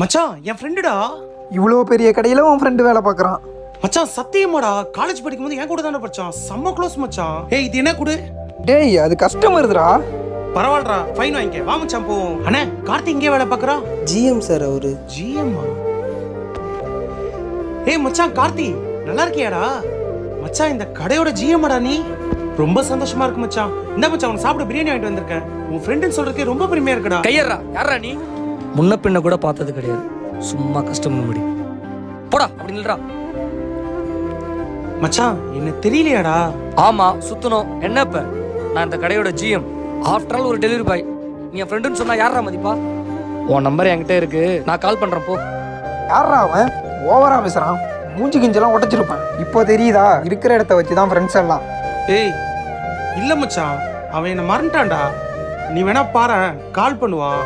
மச்சான் என் ஃப்ரெண்டுடா. இவ்வளோ பெரிய கடையில் உன் ஃப்ரெண்டு வேலை பார்க்குறான். மச்சான் சத்தியமாடா, காலேஜ் படிக்கும்போது என் கூட தானே படிச்சான். செம்ம க்ளோஸ் மச்சான். ஏய் இது என்ன கொடு. டேய் அது கஸ்டமர்துடா. பரவாயில்லடா, ஃபைன் வாங்கிக்க. வா மச்சான் போவோம். அண்ணே கார்த்திக் இங்கே வேலை பார்க்குறா. ஜிஎம் சார் அவரு. ஜிஎம்மா? ஏய் மச்சான் கார்த்தி, நல்லா இருக்கியாடா? மச்சான் இந்த கடையோட ஜிஎம்மாடா நீ? ரொம்ப சந்தோஷமா இருக்கு மச்சான். இந்த மச்சான் உனக்கு சாப்பிட பிரியாணி வாங்கிட்டு வந்திருக்கேன். உன் ஃப்ரெண்டுன்னு சொல்றதுக்கே ரொம்ப பெருமையா இருக்குடா. கையறா யாரா நீ? முன்ன பின்ன கூட பார்த்தது கிடையாது, சும்மா கஸ்டமர் முடி போடா அப்படி நில்றா. மச்சான் என்ன தெரியலையாடா? ஆமா சுத்தணும். என்ன இப்ப நான் இந்த கடையோட ஜிஎம். ஆஃப்டர் ஆல் ஒரு டெலிவரி பாய். நீ என் ஃப்ரெண்டுன்னு சொன்னா யாரா மதிப்பா? உன் நம்பர் என்கிட்ட இருக்கு, நான் கால் பண்றேன் போ. யாரா அவன்? ஓவரா பேசுறான். மூஞ்சி கிஞ்செல்லாம் உடச்சிருப்பான். இப்போ தெரியுதா? இருக்கிற இடத்த வச்சு தான் ஃப்ரெண்ட்ஸ் எல்லாம். ஏய் இல்ல மச்சான், அவன் என்ன மறந்துட்டான்டா. நீ வேணா பாரு, கால் பண்ணுவான்.